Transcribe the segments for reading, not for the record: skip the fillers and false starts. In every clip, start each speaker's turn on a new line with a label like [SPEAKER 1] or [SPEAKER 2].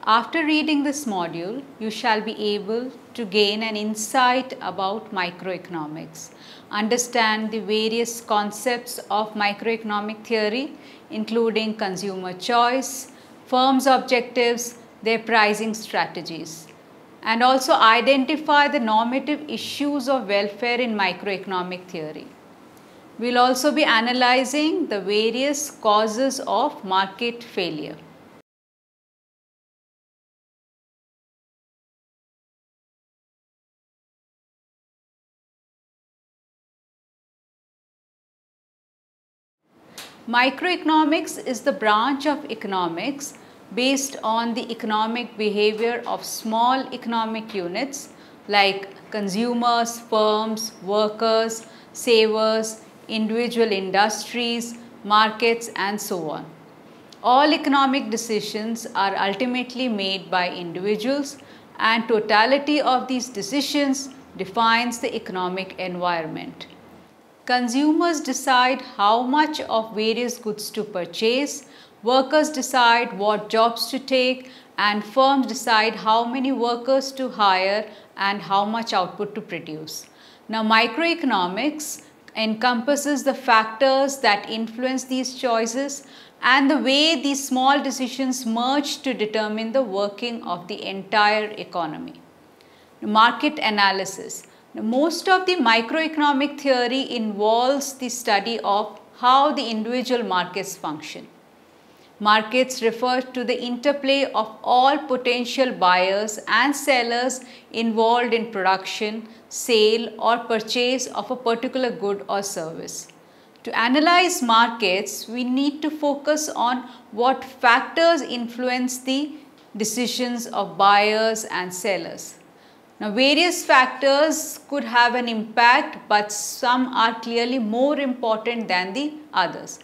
[SPEAKER 1] After reading this module, you shall be able to gain an insight about microeconomics, understand the various concepts of microeconomic theory, including consumer choice, firms' objectives, their pricing strategies, and also identify the normative issues of welfare in microeconomic theory. We will also be analyzing the various causes of market failure. Microeconomics is the branch of economics based on the economic behavior of small economic units like consumers, firms, workers, savers, individual industries, markets, and so on. All economic decisions are ultimately made by individuals, and totality of these decisions defines the economic environment. Consumers decide how much of various goods to purchase, workers decide what jobs to take, and firms decide how many workers to hire and how much output to produce. Now, microeconomics encompasses the factors that influence these choices and the way these small decisions merge to determine the working of the entire economy. Market analysis. Now, most of the microeconomic theory involves the study of how the individual markets function. Markets refer to the interplay of all potential buyers and sellers involved in production, sale, or purchase of a particular good or service. To analyze markets, we need to focus on what factors influence the decisions of buyers and sellers. Now, various factors could have an impact, but some are clearly more important than the others.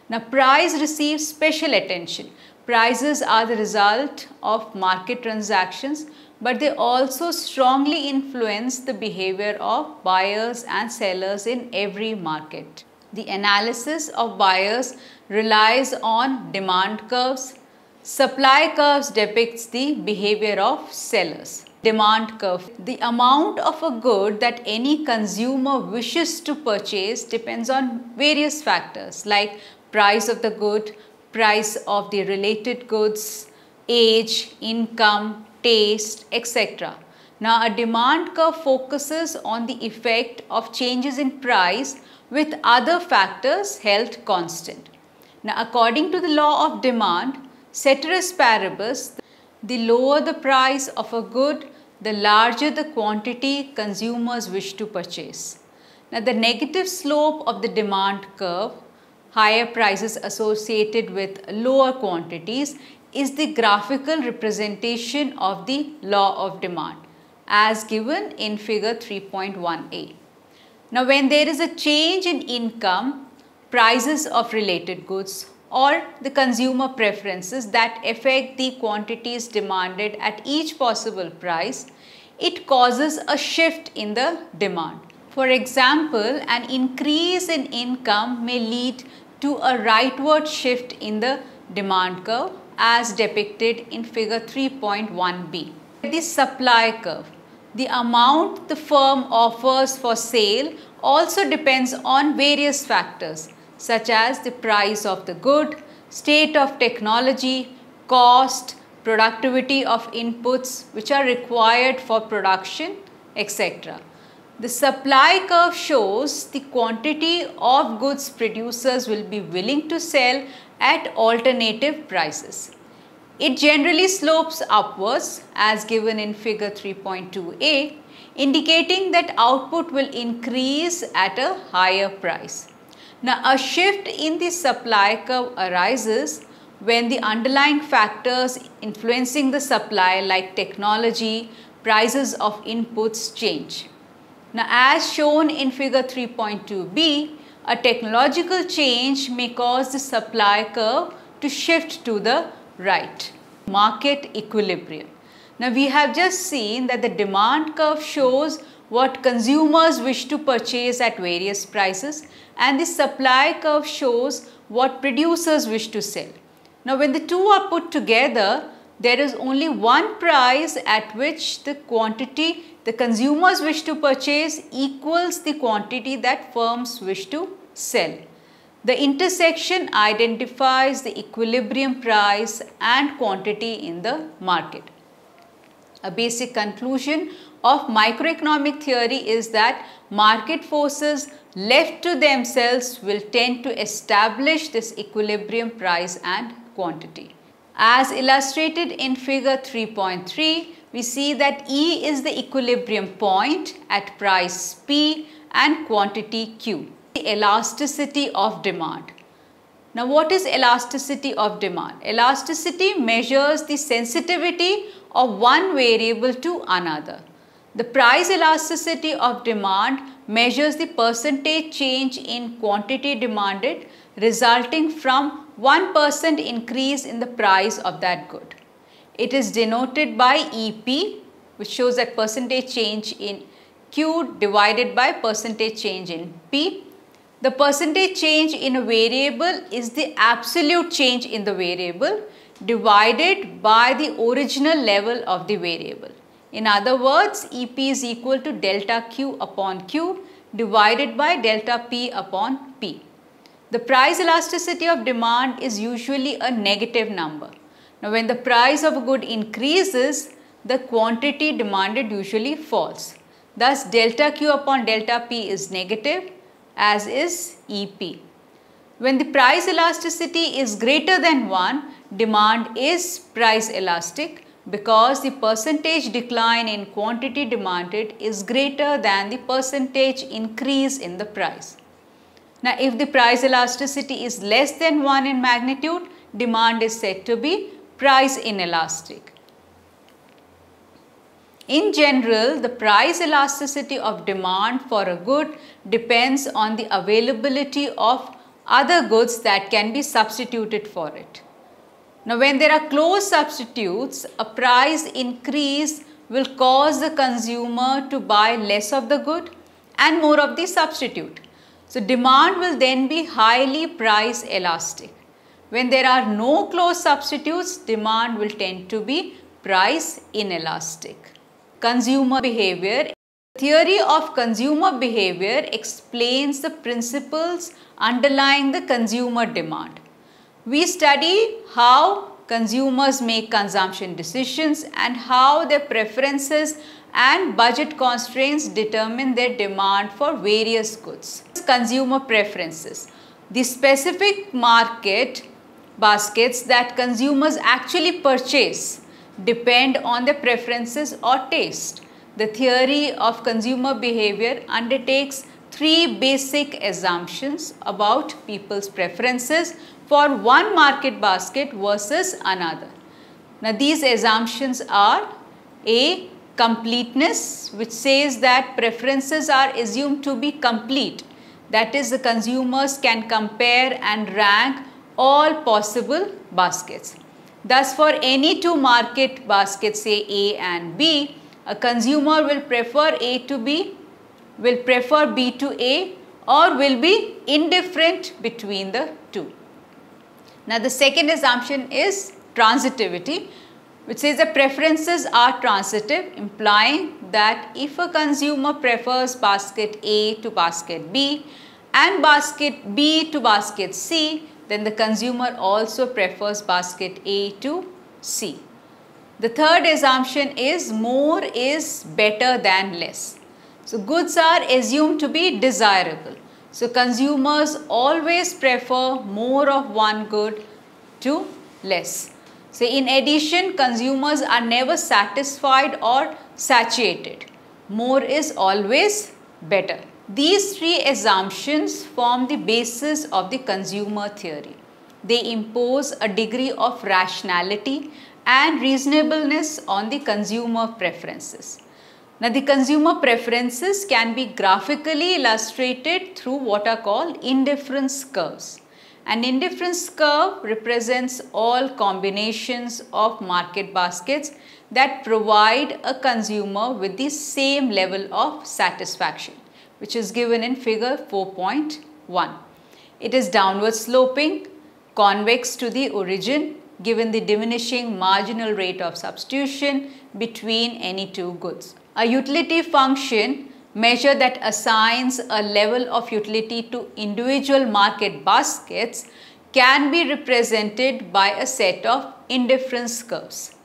[SPEAKER 1] Now, price receives special attention. Prices are the result of market transactions, but they also strongly influence the behavior of buyers and sellers in every market. The analysis of buyers relies on demand curves. Supply curves depicts the behavior of sellers. Demand curve. The amount of a good that any consumer wishes to purchase depends on various factors like price of the good, price of the related goods, age, income, taste, etc. Now, a demand curve focuses on the effect of changes in price with other factors held constant. Now, according to the law of demand, ceteris paribus, the lower the price of a good, the larger the quantity consumers wish to purchase. Now, the negative slope of the demand curve, higher prices associated with lower quantities, is the graphical representation of the law of demand as given in figure 3.1a. Now, when there is a change in income, prices of related goods, or the consumer preferences that affect the quantities demanded at each possible price, it causes a shift in the demand. For example, an increase in income may lead to a rightward shift in the demand curve as depicted in figure 3.1b. The supply curve. The amount the firm offers for sale also depends on various factors such as the price of the good, state of technology, cost, productivity of inputs which are required for production, etc. The supply curve shows the quantity of goods producers will be willing to sell at alternative prices. It generally slopes upwards as given in figure 3.2a, indicating that output will increase at a higher price. Now, a shift in the supply curve arises when the underlying factors influencing the supply like technology, prices of inputs change. Now, as shown in figure 3.2b, a technological change may cause the supply curve to shift to the right. Market equilibrium. Now, we have just seen that the demand curve shows what consumers wish to purchase at various prices, and the supply curve shows what producers wish to sell. Now, when the two are put together, there is only one price at which the quantity the consumers wish to purchase equals the quantity that firms wish to sell. The intersection identifies the equilibrium price and quantity in the market. A basic conclusion of microeconomic theory is that market forces left to themselves will tend to establish this equilibrium price and quantity. As illustrated in figure 3.3, we see that E is the equilibrium point at price P and quantity Q. The elasticity of demand. Now, what is elasticity of demand? Elasticity measures the sensitivity of one variable to another. The price elasticity of demand measures the percentage change in quantity demanded resulting from 1% increase in the price of that good. It is denoted by EP, which shows that percentage change in Q divided by percentage change in P. The percentage change in a variable is the absolute change in the variable divided by the original level of the variable. In other words, EP is equal to delta Q upon Q divided by delta P upon P. The price elasticity of demand is usually a negative number. Now, when the price of a good increases, the quantity demanded usually falls. Thus, delta Q upon delta P is negative, as is EP. When the price elasticity is greater than 1, demand is price elastic because the percentage decline in quantity demanded is greater than the percentage increase in the price. Now, if the price elasticity is less than 1 in magnitude, demand is said to be price inelastic. In general, the price elasticity of demand for a good depends on the availability of other goods that can be substituted for it. Now, when there are close substitutes, a price increase will cause the consumer to buy less of the good and more of the substitute. So, demand will then be highly price elastic. When there are no close substitutes, demand will tend to be price inelastic. Consumer behavior. The theory of consumer behavior explains the principles underlying the consumer demand. We study how consumers make consumption decisions and how their preferences and budget constraints determine their demand for various goods. Consumer preferences. The specific market baskets that consumers actually purchase depend on their preferences or taste. The theory of consumer behavior undertakes 3 basic assumptions about people's preferences for one market basket versus another. Now, these assumptions are A. Completeness, which says that preferences are assumed to be complete. That is, the consumers can compare and rank all possible baskets. Thus, for any 2 market baskets, say A and B, a consumer will prefer A to B, will prefer B to A, or will be indifferent between the 2. Now, the second assumption is transitivity, which says that preferences are transitive, implying that if a consumer prefers basket A to basket B and basket B to basket C, then the consumer also prefers basket A to C. The third assumption is more is better than less. So, goods are assumed to be desirable. So, consumers always prefer more of one good to less. So, in addition, consumers are never satisfied or satiated. More is always better. These 3 assumptions form the basis of the consumer theory. They impose a degree of rationality and reasonableness on the consumer preferences. Now, the consumer preferences can be graphically illustrated through what are called indifference curves. An indifference curve represents all combinations of market baskets that provide a consumer with the same level of satisfaction, which is given in figure 4.1. It is downward sloping, convex to the origin, given the diminishing marginal rate of substitution between any two goods. A utility function measure that assigns a level of utility to individual market baskets can be represented by a set of indifference curves.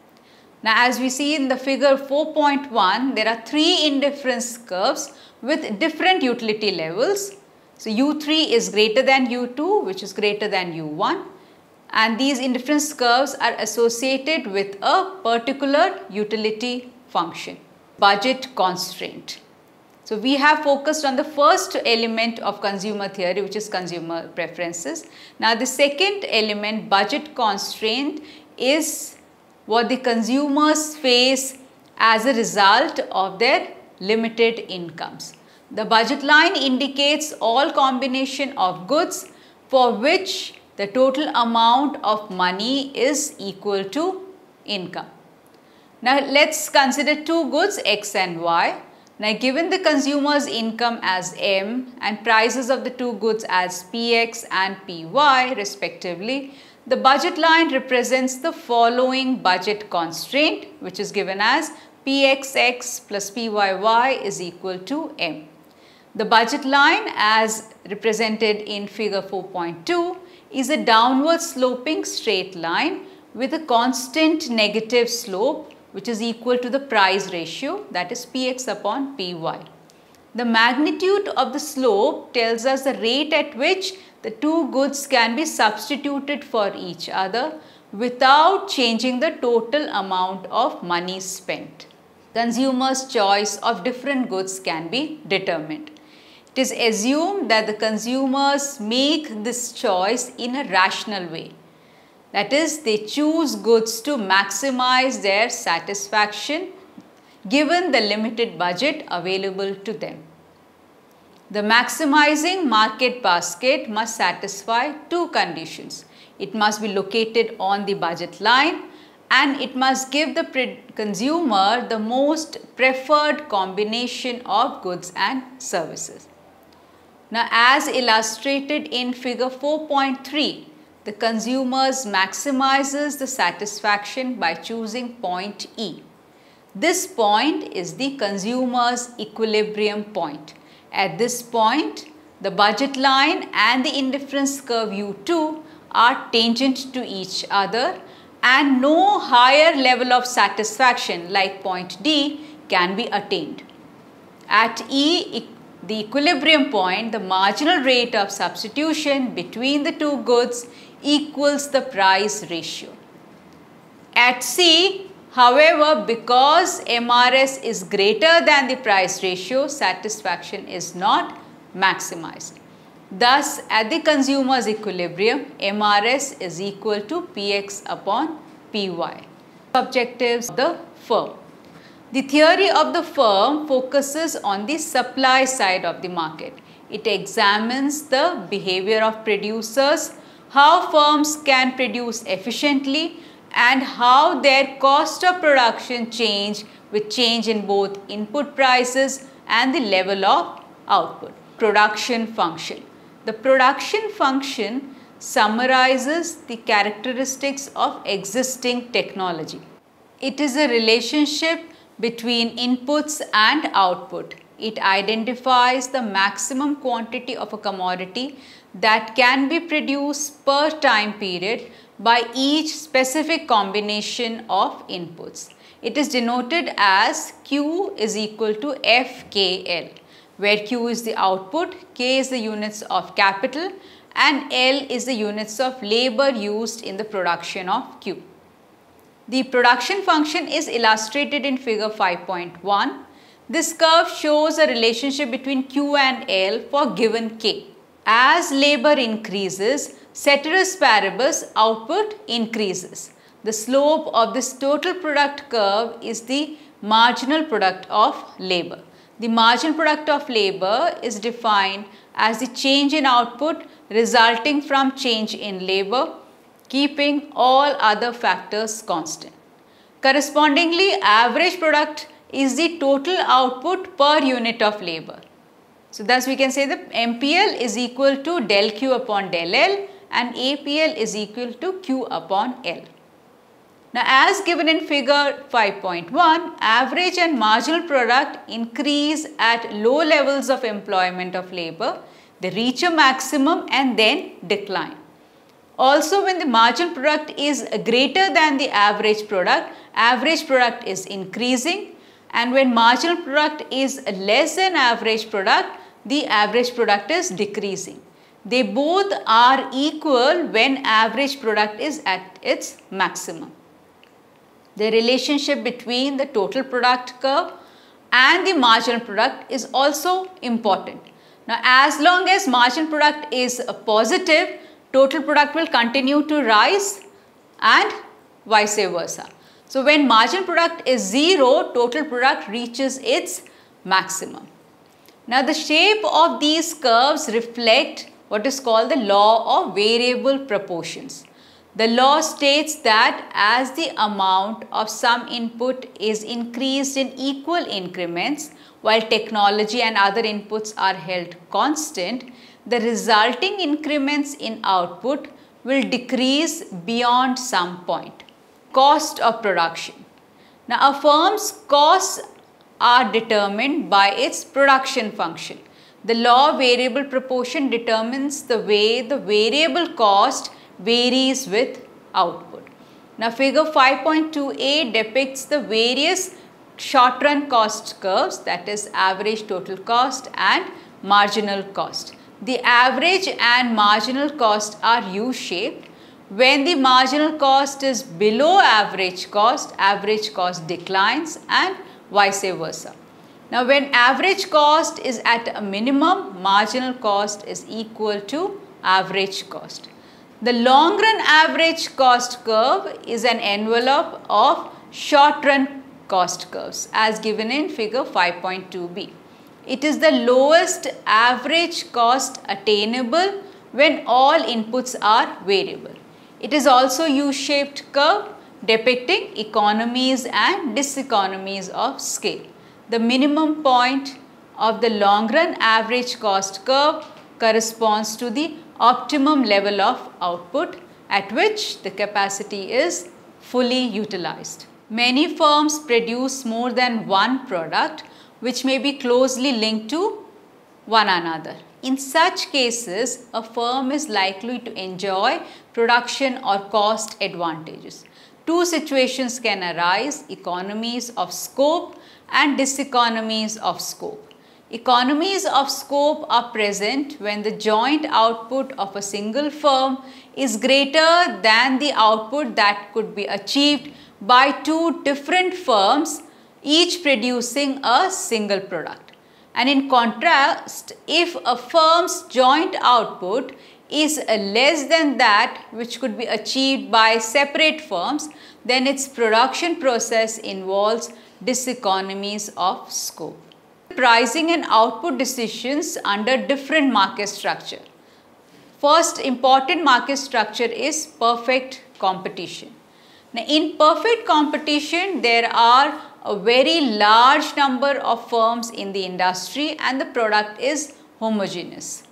[SPEAKER 1] Now, as we see in the figure 4.1, there are three indifference curves with different utility levels. So, U3 is greater than U2, which is greater than U1, and these indifference curves are associated with a particular utility function, budget constraint. So, we have focused on the first element of consumer theory, which is consumer preferences. Now, the second element, budget constraint, is what the consumers face as a result of their limited incomes. The budget line indicates all combination of goods for which the total amount of money is equal to income. Now, let's consider two goods X and Y. Now, given the consumer's income as M and prices of the two goods as Px and Py respectively, the budget line represents the following budget constraint, which is given as Pxx plus Pyy is equal to M. The budget line, as represented in figure 4.2, is a downward sloping straight line with a constant negative slope, which is equal to the price ratio, that is Px upon Py. The magnitude of the slope tells us the rate at which the two goods can be substituted for each other without changing the total amount of money spent. Consumers' choice of different goods can be determined. It is assumed that the consumers make this choice in a rational way. That is, they choose goods to maximize their satisfaction given the limited budget available to them. The maximizing market basket must satisfy two conditions. It must be located on the budget line and it must give the consumer the most preferred combination of goods and services. Now, as illustrated in figure 4.3, the consumers maximizes the satisfaction by choosing point E. This point is the consumer's equilibrium point. At this point, the budget line and the indifference curve U2 are tangent to each other and no higher level of satisfaction like point D can be attained. At E, the equilibrium point, the marginal rate of substitution between the two goods equals the price ratio. At C, however, because MRS is greater than the price ratio, satisfaction is not maximized. Thus, at the consumer's equilibrium, MRS is equal to Px upon Py. Objectives of the firm. The theory of the firm focuses on the supply side of the market. It examines the behavior of producers, how firms can produce efficiently, and how their cost of production change with change in both input prices and the level of output. Production function. The production function summarizes the characteristics of existing technology. It is a relationship between inputs and output. It identifies the maximum quantity of a commodity that can be produced per time period by each specific combination of inputs. It is denoted as Q is equal to FKL, where Q is the output, K is the units of capital, and L is the units of labor used in the production of Q. The production function is illustrated in figure 5.1. This curve shows a relationship between Q and L for given K. As labor increases, ceteris paribus output increases. The slope of this total product curve is the marginal product of labor. The marginal product of labor is defined as the change in output resulting from change in labor, keeping all other factors constant. Correspondingly, average product is the total output per unit of labor. So, thus we can say that MPL is equal to del Q upon del L and APL is equal to Q upon L. Now, as given in figure 5.1, average and marginal product increase at low levels of employment of labor. They reach a maximum and then decline. Also, when the marginal product is greater than the average product is increasing, and when marginal product is less than average product, the average product is decreasing. They both are equal when average product is at its maximum. The relationship between the total product curve and the marginal product is also important. Now, as long as marginal product is positive, total product will continue to rise and vice versa. So, when marginal product is 0, total product reaches its maximum. Now, the shape of these curves reflect what is called the law of variable proportions. The law states that as the amount of some input is increased in equal increments while technology and other inputs are held constant, the resulting increments in output will decrease beyond some point. Cost of production. Now, a firm's costs are determined by its production function. The law of variable proportion determines the way the variable cost varies with output. Now, figure 5.2a depicts the various short run cost curves, that is average total cost and marginal cost. The average and marginal cost are U-shaped. When the marginal cost is below average cost declines and vice versa. Now, when average cost is at a minimum, marginal cost is equal to average cost. The long run average cost curve is an envelope of short run cost curves as given in figure 5.2b. It is the lowest average cost attainable when all inputs are variable. It is also U-shaped curve depicting economies and diseconomies of scale. The minimum point of the long run average cost curve corresponds to the optimum level of output at which the capacity is fully utilized. Many firms produce more than one product which may be closely linked to one another. In such cases, a firm is likely to enjoy production or cost advantages. Two situations can arise: economies of scope and diseconomies of scope. Economies of scope are present when the joint output of a single firm is greater than the output that could be achieved by two different firms, each producing a single product. And in contrast, if a firm's joint output is less than that which could be achieved by separate firms, then its production process involves diseconomies of scope. Pricing and output decisions under different market structure. First important market structure is perfect competition. Now, in perfect competition, there are a very large number of firms in the industry and the product is homogeneous.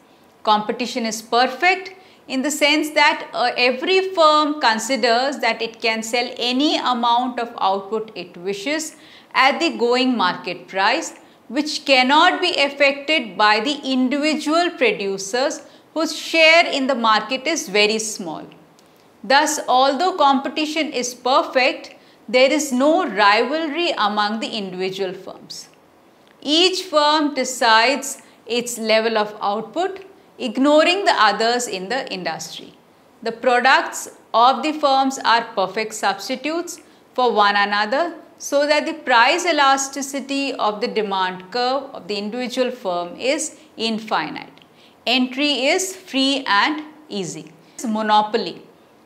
[SPEAKER 1] Competition is perfect in the sense that every firm considers that it can sell any amount of output it wishes at the going market price, which cannot be affected by the individual producers whose share in the market is very small. Thus, although competition is perfect, there is no rivalry among the individual firms. Each firm decides its level of output, ignoring the others in the industry. The products of the firms are perfect substitutes for one another, so that the price elasticity of the demand curve of the individual firm is infinite. Entry is free and easy. Monopoly.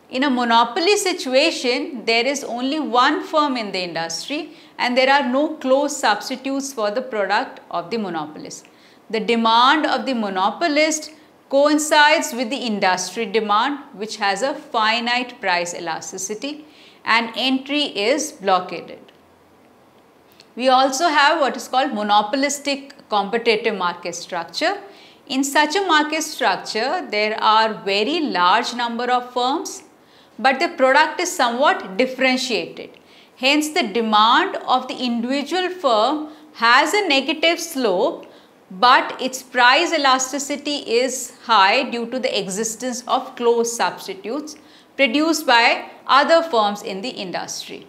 [SPEAKER 1] In a monopoly situation, there is only one firm in the industry and there are no close substitutes for the product of the monopolist. The demand of the monopolist coincides with the industry demand, which has a finite price elasticity, and entry is blockaded. We also have what is called monopolistic competitive market structure. In such a market structure, there are very large number of firms, but the product is somewhat differentiated. Hence, the demand of the individual firm has a negative slope, but its price elasticity is high due to the existence of close substitutes produced by other firms in the industry.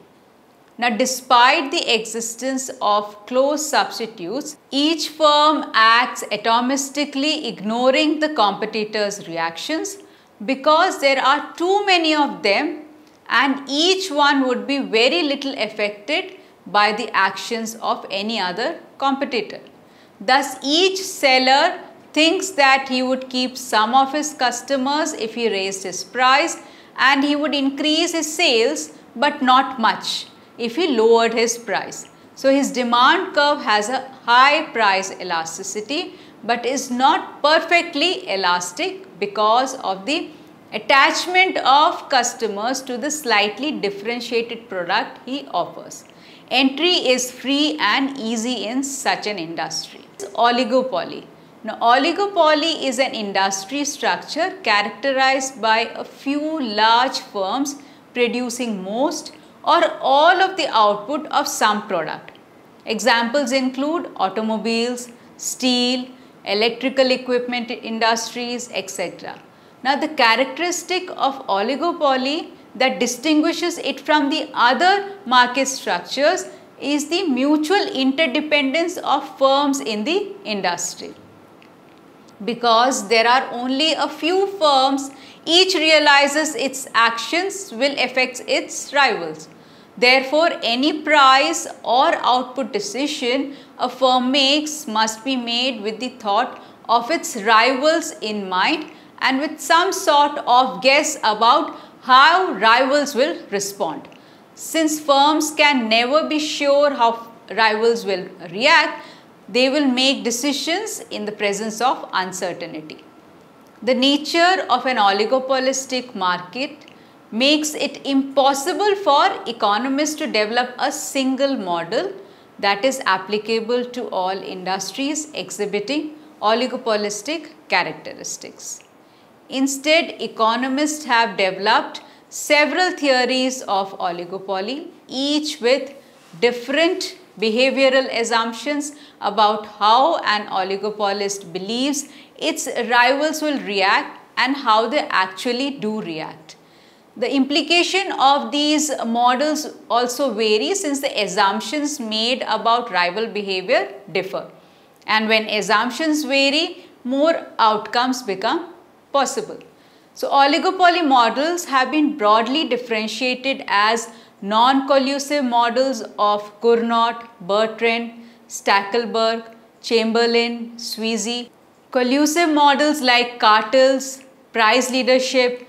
[SPEAKER 1] Now, despite the existence of close substitutes, each firm acts atomistically, ignoring the competitors' reactions because there are too many of them, and each one would be very little affected by the actions of any other competitor. Thus, each seller thinks that he would keep some of his customers if he raised his price, and he would increase his sales but not much if he lowered his price. So, his demand curve has a high price elasticity but is not perfectly elastic because of the attachment of customers to the slightly differentiated product he offers. Entry is free and easy in such an industry. Oligopoly. Now, oligopoly is an industry structure characterized by a few large firms producing most or all of the output of some product. Examples include automobiles, steel, electrical equipment industries, etc. Now, the characteristic of oligopoly that distinguishes it from the other market structures is the mutual interdependence of firms in the industry. Because there are only a few firms, each realizes its actions will affect its rivals. Therefore, any price or output decision a firm makes must be made with the thought of its rivals in mind and with some sort of guess about how rivals will respond. Since firms can never be sure how rivals will react, they will make decisions in the presence of uncertainty. The nature of an oligopolistic market makes it impossible for economists to develop a single model that is applicable to all industries exhibiting oligopolistic characteristics. Instead, economists have developed several theories of oligopoly, each with different behavioral assumptions about how an oligopolist believes its rivals will react and how they actually do react. The implication of these models also vary since the assumptions made about rival behavior differ. And when assumptions vary, more outcomes become possible. So, oligopoly models have been broadly differentiated as non-collusive models of Cournot, Bertrand, Stackelberg, Chamberlain, Sweezy, collusive models like cartels, price leadership,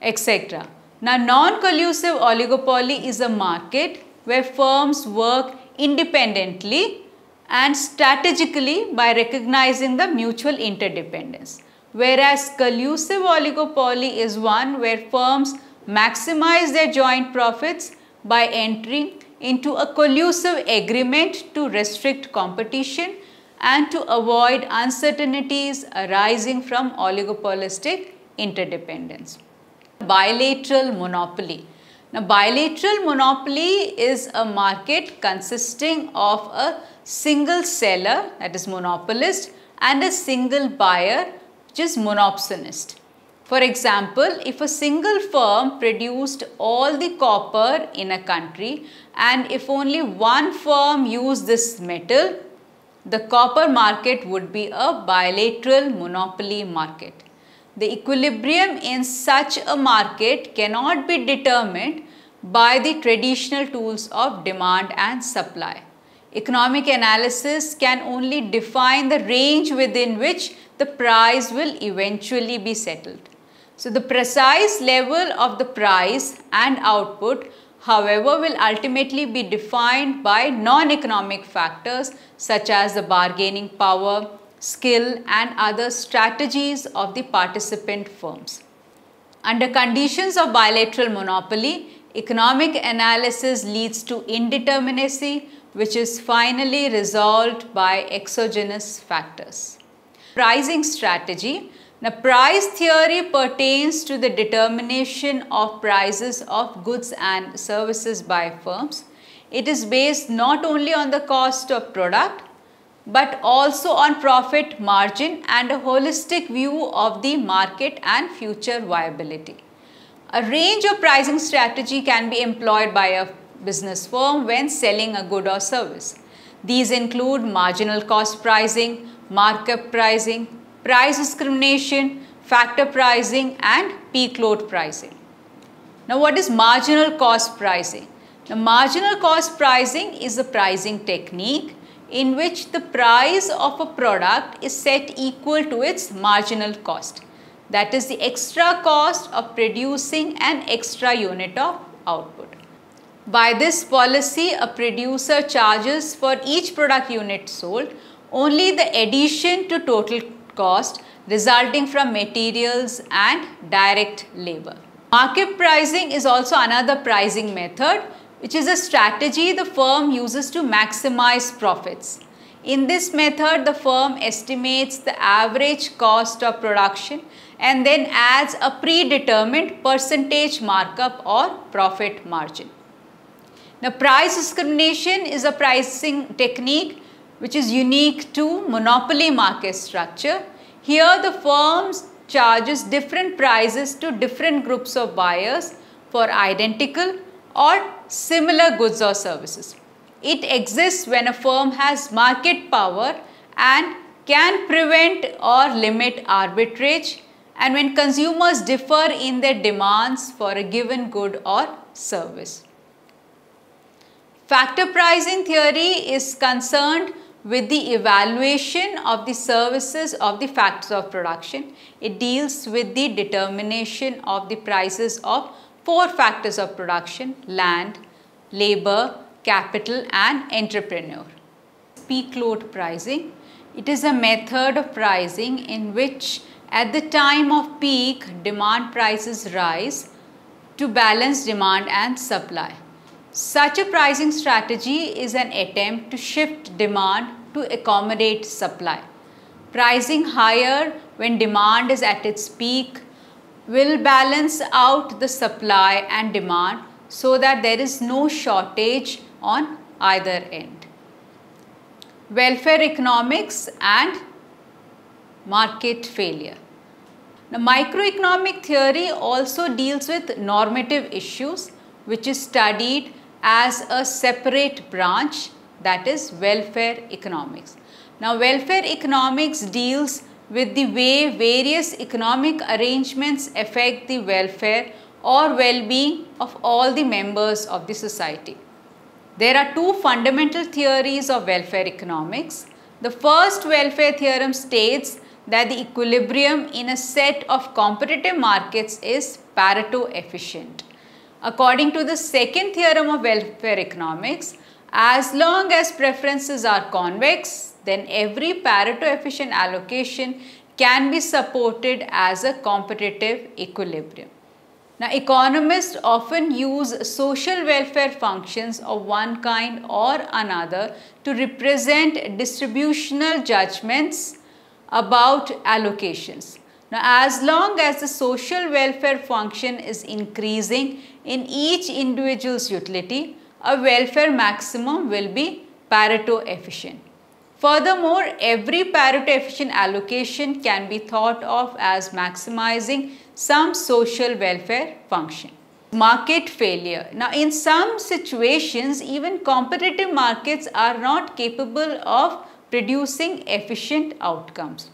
[SPEAKER 1] etc. Now, non-collusive oligopoly is a market where firms work independently and strategically by recognizing the mutual interdependence. Whereas collusive oligopoly is one where firms maximize their joint profits by entering into a collusive agreement to restrict competition and to avoid uncertainties arising from oligopolistic interdependence. Bilateral monopoly. Now, bilateral monopoly is a market consisting of a single seller, that is monopolist, and a single buyer, which is monopsonist. For example, if a single firm produced all the copper in a country and if only one firm used this metal, the copper market would be a bilateral monopoly market. The equilibrium in such a market cannot be determined by the traditional tools of demand and supply. Economic analysis can only define the range within which the price will eventually be settled. So, the precise level of the price and output, however, will ultimately be defined by non-economic factors such as the bargaining power, skill and other strategies of the participant firms. Under conditions of bilateral monopoly, economic analysis leads to indeterminacy, which is finally resolved by exogenous factors. Pricing strategy. Now, price theory pertains to the determination of prices of goods and services by firms. It is based not only on the cost of product but also on profit margin and a holistic view of the market and future viability. A range of pricing strategy can be employed by a business firm when selling a good or service. These include marginal cost pricing, markup pricing, price discrimination, factor pricing and peak load pricing. Now, what is marginal cost pricing? Now, marginal cost pricing is a pricing technique in which the price of a product is set equal to its marginal cost. That is the extra cost of producing an extra unit of output. By this policy, a producer charges for each product unit sold only the addition to total cost resulting from materials and direct labor. Market pricing is also another pricing method, which is a strategy the firm uses to maximize profits. In this method, the firm estimates the average cost of production and then adds a predetermined percentage markup or profit margin. Now, price discrimination is a pricing technique which is unique to monopoly market structure. Here, the firm charges different prices to different groups of buyers for identical or similar goods or services. It exists when a firm has market power and can prevent or limit arbitrage, and when consumers differ in their demands for a given good or service. Factor pricing theory is concerned with the evaluation of the services of the factors of production. It deals with the determination of the prices of 4 factors of production: land, labor, capital and entrepreneur. Peak load pricing. It is a method of pricing in which at the time of peak demand prices rise to balance demand and supply. Such a pricing strategy is an attempt to shift demand to accommodate supply. Pricing higher when demand is at its peak will balance out the supply and demand so that there is no shortage on either end. Welfare economics and market failure. Now, microeconomic theory also deals with normative issues, which is studied as a separate branch, that is welfare economics. Now, welfare economics deals with the way various economic arrangements affect the welfare or well-being of all the members of the society. There are 2 fundamental theories of welfare economics. The first welfare theorem states that the equilibrium in a set of competitive markets is Pareto efficient. According to the second theorem of welfare economics, as long as preferences are convex, then every Pareto efficient allocation can be supported as a competitive equilibrium. Now, economists often use social welfare functions of one kind or another to represent distributional judgments about allocations. Now, as long as the social welfare function is increasing in each individual's utility, a welfare maximum will be Pareto efficient. Furthermore, every Pareto efficient allocation can be thought of as maximizing some social welfare function. Market failure. Now, in some situations, even competitive markets are not capable of producing efficient outcomes.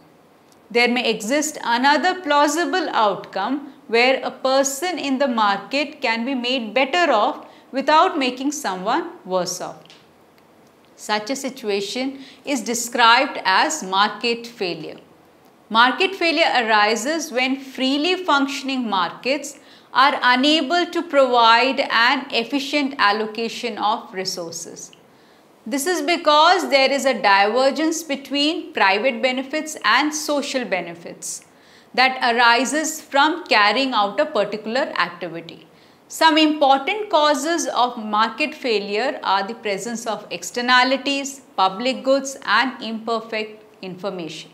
[SPEAKER 1] There may exist another plausible outcome where a person in the market can be made better off without making someone worse off. Such a situation is described as market failure. Market failure arises when freely functioning markets are unable to provide an efficient allocation of resources. This is because there is a divergence between private benefits and social benefits that arises from carrying out a particular activity. Some important causes of market failure are the presence of externalities, public goods and imperfect information.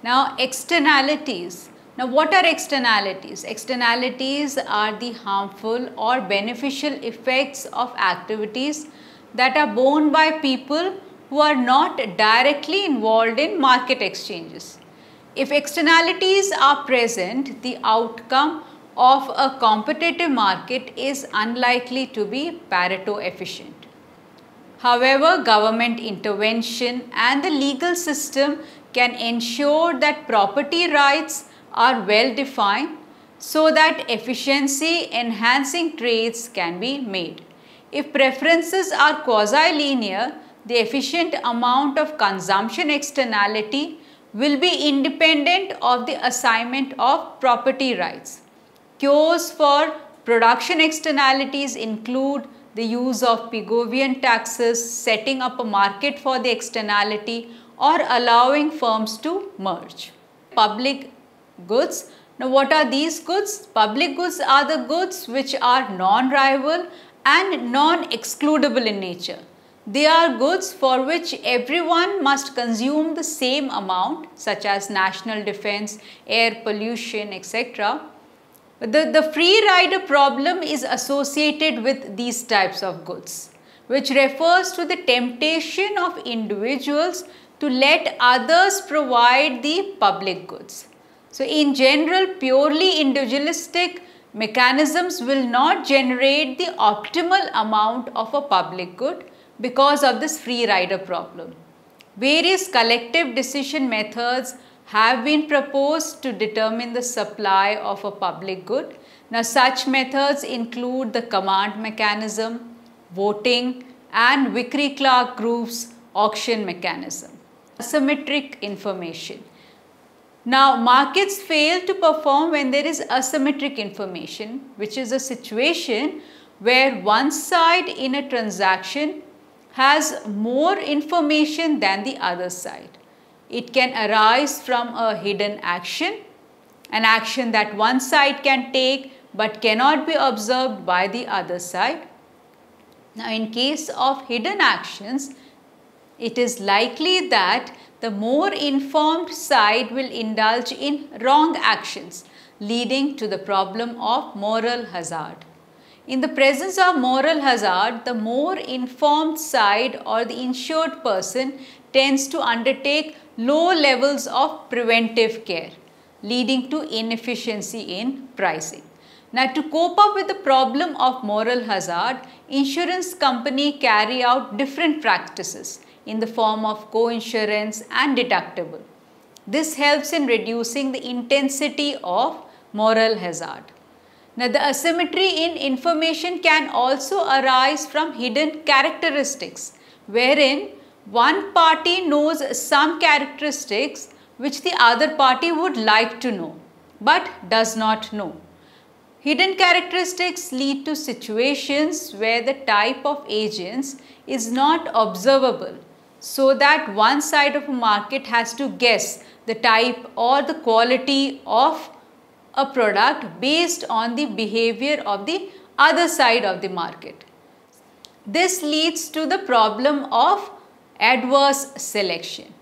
[SPEAKER 1] Now externalities. Now what are externalities? Externalities are the harmful or beneficial effects of activities that are borne by people who are not directly involved in market exchanges. If externalities are present, the outcome of a competitive market is unlikely to be Pareto efficient. However, government intervention and the legal system can ensure that property rights are well defined so that efficiency enhancing trades can be made. If preferences are quasi-linear, the efficient amount of consumption externality will be independent of the assignment of property rights. Cures for production externalities include the use of Pigovian taxes, setting up a market for the externality, or allowing firms to merge. Public goods. Now what are these goods? Public goods are the goods which are non-rival and non-excludable in nature. They are goods for which everyone must consume the same amount, such as national defense, air pollution, etc. The free rider problem is associated with these types of goods, which refers to the temptation of individuals to let others provide the public goods. So in general, purely individualistic mechanisms will not generate the optimal amount of a public good because of this free rider problem. Various collective decision methods have been proposed to determine the supply of a public good. Now such methods include the command mechanism, voting, and Vickrey-Clark Group's auction mechanism. Asymmetric information. Now markets fail to perform when there is asymmetric information, which is a situation where one side in a transaction has more information than the other side. It can arise from a hidden action, an action that one side can take but cannot be observed by the other side. Now in case of hidden actions, it is likely that the more informed side will indulge in wrong actions, leading to the problem of moral hazard. In the presence of moral hazard, the more informed side or the insured person tends to undertake low levels of preventive care, leading to inefficiency in pricing. Now to cope up with the problem of moral hazard, insurance companies carry out different practices in the form of co-insurance and deductible. This helps in reducing the intensity of moral hazard. Now the asymmetry in information can also arise from hidden characteristics, wherein one party knows some characteristics which the other party would like to know but does not know. Hidden characteristics lead to situations where the type of agents is not observable, so that one side of a market has to guess the type or the quality of a product based on the behavior of the other side of the market. This leads to the problem of adverse selection.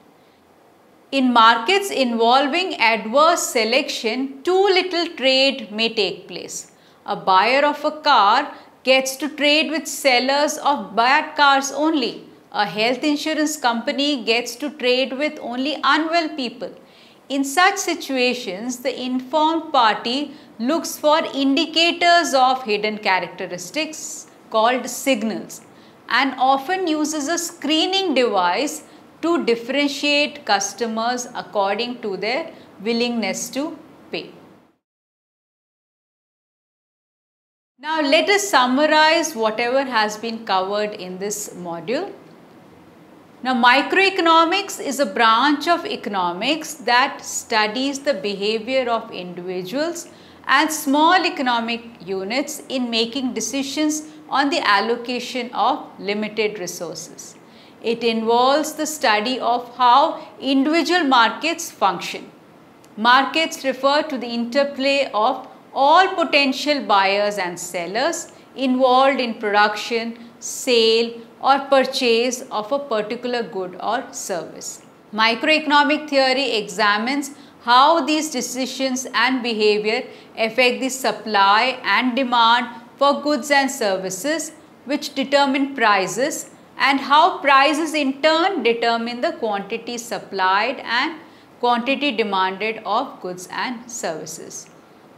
[SPEAKER 1] In markets involving adverse selection, too little trade may take place. A buyer of a car gets to trade with sellers of bad cars only. A health insurance company gets to trade with only unwell people. In such situations, the informed party looks for indicators of hidden characteristics called signals and often uses a screening device to differentiate customers according to their willingness to pay. Now let us summarize whatever has been covered in this module. Now microeconomics is a branch of economics that studies the behavior of individuals and small economic units in making decisions on the allocation of limited resources. It involves the study of how individual markets function. Markets refer to the interplay of all potential buyers and sellers involved in production, sale, or purchase of a particular good or service. Microeconomic theory examines how these decisions and behavior affect the supply and demand for goods and services, which determine prices, and how prices in turn determine the quantity supplied and quantity demanded of goods and services.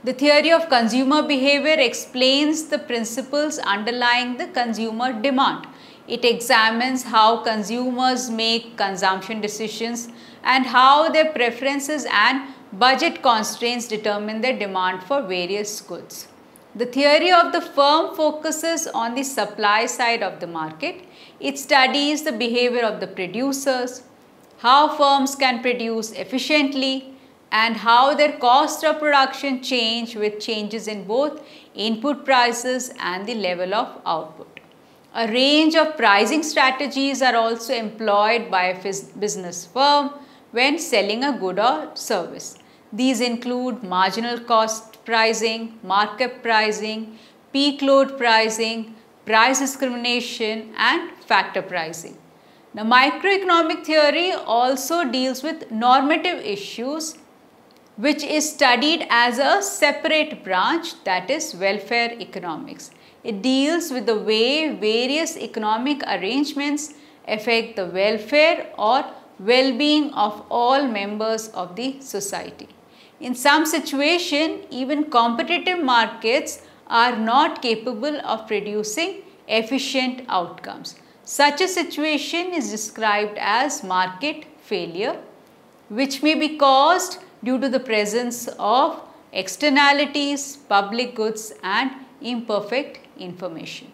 [SPEAKER 1] The theory of consumer behavior explains the principles underlying the consumer demand. It examines how consumers make consumption decisions and how their preferences and budget constraints determine their demand for various goods. The theory of the firm focuses on the supply side of the market. It studies the behavior of the producers, how firms can produce efficiently, and how their cost of production change with changes in both input prices and the level of output. A range of pricing strategies are also employed by a business firm when selling a good or service. These include marginal cost pricing, markup pricing, peak load pricing, price discrimination, and factor pricing. Now, microeconomic theory also deals with normative issues, which is studied as a separate branch, that is welfare economics. It deals with the way various economic arrangements affect the welfare or well-being of all members of the society. In some situations, even competitive markets are not capable of producing efficient outcomes. Such a situation is described as market failure, which may be caused due to the presence of externalities, public goods, and imperfect information.